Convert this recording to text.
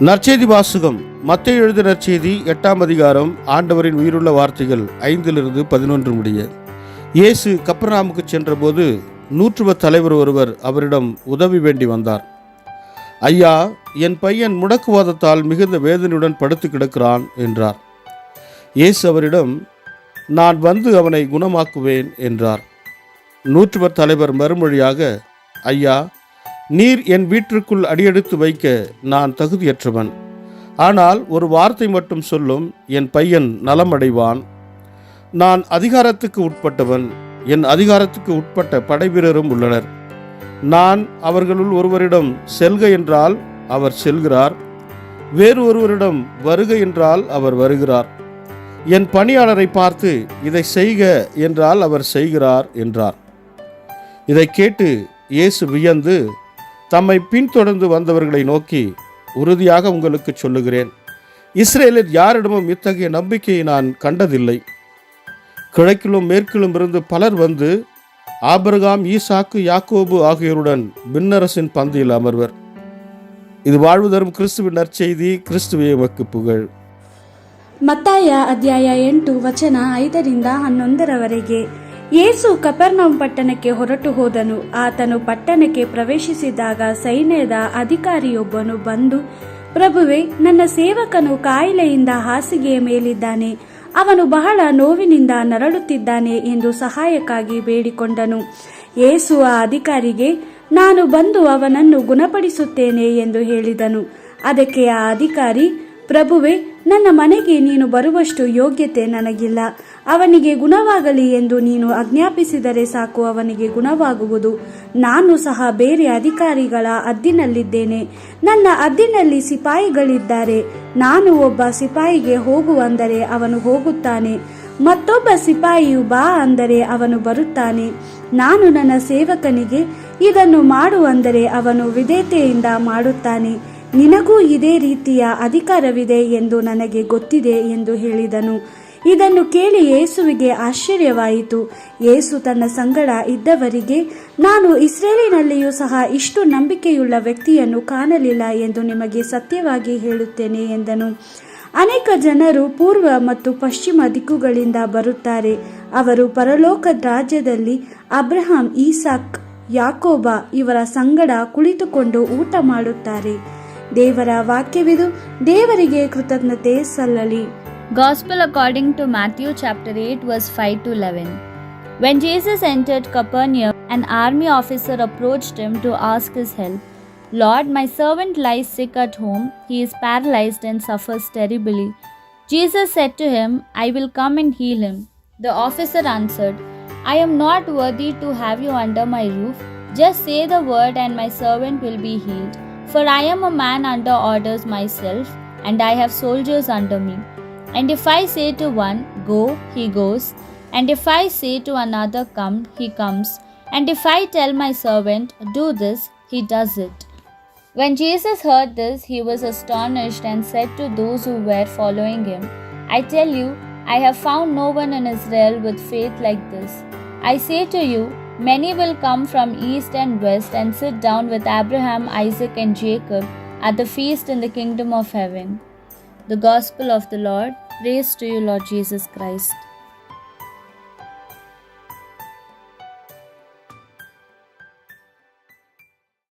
நற்செய்தி வாசகம். மத்தேயு எழுதிய நற்செய்தி 8ஆம் அதிகாரம். ஆண்டவரின் உயிருள்ள வார்த்தைகள் 5-11 முடிய. இயேசு கப்பர்நாமுக்கு சென்றபோது நூற்றுவ தலைவர் ஒருவர் அவரிடம் உதவி வேண்டி வந்தார். ஐயா, என் பையன் முடக்குவாதத்தால் மிகுந்த வேதனையுடன் படுத்து கிடக்கிறான் என்றார். இயேசு அவரிடம், நான் வந்து அவனை குணமாக்குவேன் என்றார். நூற்றுவர் தலைவர் மறுமொழியாக, ஐயா, நீர் என் வீட்டிற்குள் அடியெடுத்து வைக்க நான் தகுதியற்றவன். ஆனால் ஒரு வார்த்தை மட்டும் சொல்லும், என் பையன் நலமடைவான். நான் அதிகாரத்துக்கு உட்பட்டவன். என் அதிகாரத்துக்கு உட்பட்ட படைவீரரும் உள்ளனர். நான் அவர்களுள் ஒருவரிடம் செல்க என்றால் அவர் செல்கிறார், வேறு ஒருவரிடம் வருக என்றால் அவர் வருகிறார். என் பணியாளரை பார்த்து இதை செய்க என்றால் அவர் செய்கிறார் என்றார். இதை கேட்டு இயேசு வியந்து தம்மை பின்தொடர்ந்து வந்தவர்களை நோக்கி, உறுதியாக உங்களுக்கு சொல்லுகிறேன், இஸ்ரேலில் யாரிடமும் இத்தகைய நம்பிக்கையை நான் கண்டதில்லை. கிழக்கிலும் மேற்கிலும் இருந்து பலர் வந்து ஆபிரகாம், ஈசாக்கு, யாக்கோபு ஆகியோருடன் விண்ணரசின் பந்தியில் அமர்வர். இது வாழ்வு தரும் கிறிஸ்துவின் நற்செய்தி. கிறிஸ்துவே உமக்கு புகழ். ಮತ್ತಾಯ ಅಧ್ಯಾಯ 8 ವಚನ 5-11. ಯೇಸು ಕಪೆರ್ನೌಮ್ ಪಟ್ಟಣಕ್ಕೆ ಹೊರಟು ಹೋದನು. ಆತನು ಪಟ್ಟಣಕ್ಕೆ ಪ್ರವೇಶಿಸಿದಾಗ ಸೈನ್ಯದ ಅಧಿಕಾರಿಯೊಬ್ಬನು ಬಂದು, ಪ್ರಭುವೇ, ನನ್ನ ಸೇವಕನು ಕಾಯಿಲೆಯಿಂದ ಹಾಸಿಗೆಯ ಮೇಲಿದ್ದಾನೆ, ಅವನು ಬಹಳ ನೋವಿನಿಂದ ನರಳುತ್ತಿದ್ದಾನೆ ಎಂದು ಸಹಾಯಕ್ಕಾಗಿ ಬೇಡಿಕೊಂಡನು. ಯೇಸು ಆ ಅಧಿಕಾರಿಗೆ, ನಾನು ಬಂದು ಅವನನ್ನು ಗುಣಪಡಿಸುತ್ತೇನೆ ಎಂದು ಹೇಳಿದನು. ಅದಕ್ಕೆ ಆ ಅಧಿಕಾರಿ, ಪ್ರಭುವೇ, ನನ್ನ ಮನೆಗೆ ನೀನು ಬರುವಷ್ಟು ಯೋಗ್ಯತೆ ನನಗಿಲ್ಲ. ಅವನಿಗೆ ಗುಣವಾಗಲಿ ಎಂದು ನೀನು ಆಜ್ಞಾಪಿಸಿದರೆ ಸಾಕು, ಅವನಿಗೆ ಗುಣವಾಗುವುದು. ನಾನು ಸಹ ಬೇರೆ ಅಧಿಕಾರಿಗಳ ಹದ್ದಿನಲ್ಲಿದ್ದೇನೆ. ನನ್ನ ಹದ್ದಿನಲ್ಲಿ ಸಿಪಾಯಿಗಳಿದ್ದಾರೆ. ನಾನು ಒಬ್ಬ ಸಿಪಾಯಿಗೆ ಹೋಗು ಅಂದರೆ ಅವನು ಹೋಗುತ್ತಾನೆ, ಮತ್ತೊಬ್ಬ ಸಿಪಾಯಿಯು ಬಾ ಅಂದರೆ ಅವನು ಬರುತ್ತಾನೆ. ನಾನು ನನ್ನ ಸೇವಕನಿಗೆ ಇದನ್ನು ಮಾಡು ಅಂದರೆ ಅವನು ವಿಧೇಯತೆಯಿಂದ ಮಾಡುತ್ತಾನೆ. ನಿನಗೂ ಇದೇ ರೀತಿಯ ಅಧಿಕಾರವಿದೆ ಎಂದು ನನಗೆ ಗೊತ್ತಿದೆ ಎಂದು ಹೇಳಿದನು. ಇದನ್ನು ಕೇಳಿ ಯೇಸುವಿಗೆ ಆಶ್ಚರ್ಯವಾಯಿತು. ಯೇಸು ತನ್ನ ಸಂಗಡ ಇದ್ದವರಿಗೆ, ನಾನು ಇಸ್ರೇಲಿನಲ್ಲಿಯೂ ಸಹ ಇಷ್ಟು ನಂಬಿಕೆಯುಳ್ಳ ವ್ಯಕ್ತಿಯನ್ನು ಕಾಣಲಿಲ್ಲ ಎಂದು ನಿಮಗೆ ಸತ್ಯವಾಗಿ ಹೇಳುತ್ತೇನೆ ಎಂದನು. ಅನೇಕ ಜನರು ಪೂರ್ವ ಮತ್ತು ಪಶ್ಚಿಮ ದಿಕ್ಕುಗಳಿಂದ ಬರುತ್ತಾರೆ. ಅವರು ಪರಲೋಕ ರಾಜ್ಯದಲ್ಲಿ ಅಬ್ರಹಾಂ, ಈಸಾಕ್, ಯಾಕೋಬ ಇವರ ಸಂಗಡ ಕುಳಿತುಕೊಂಡು ಊಟ ಮಾಡುತ್ತಾರೆ. ದೇವರ ವಾಕ್ಯವಿದು. ದೇವರಿಗೆ ಕೃತಜ್ಞತೆ ಸಲ್ಲಲಿ. Gospel according to Matthew chapter 8 verse 5-11. When Jesus entered Capernaum, an army officer approached him to ask his help. Lord, my servant lies sick at home. He is paralyzed and suffers terribly. Jesus said to him, I will come and heal him. The officer answered, I am not worthy to have you under my roof. Just say the word and my servant will be healed. For I am a man under orders myself, and I have soldiers under me. And if I say to one, go, he goes. And if I say to another, come, he comes. And if I tell my servant, do this, he does it. When Jesus heard this, he was astonished and said to those who were following him, I tell you, I have found no one in Israel with faith like this. I say to you, many will come from east and west and sit down with Abraham, Isaac, and Jacob at the feast in the kingdom of heaven. The Gospel of the Lord. Praise to you, Lord Jesus Christ.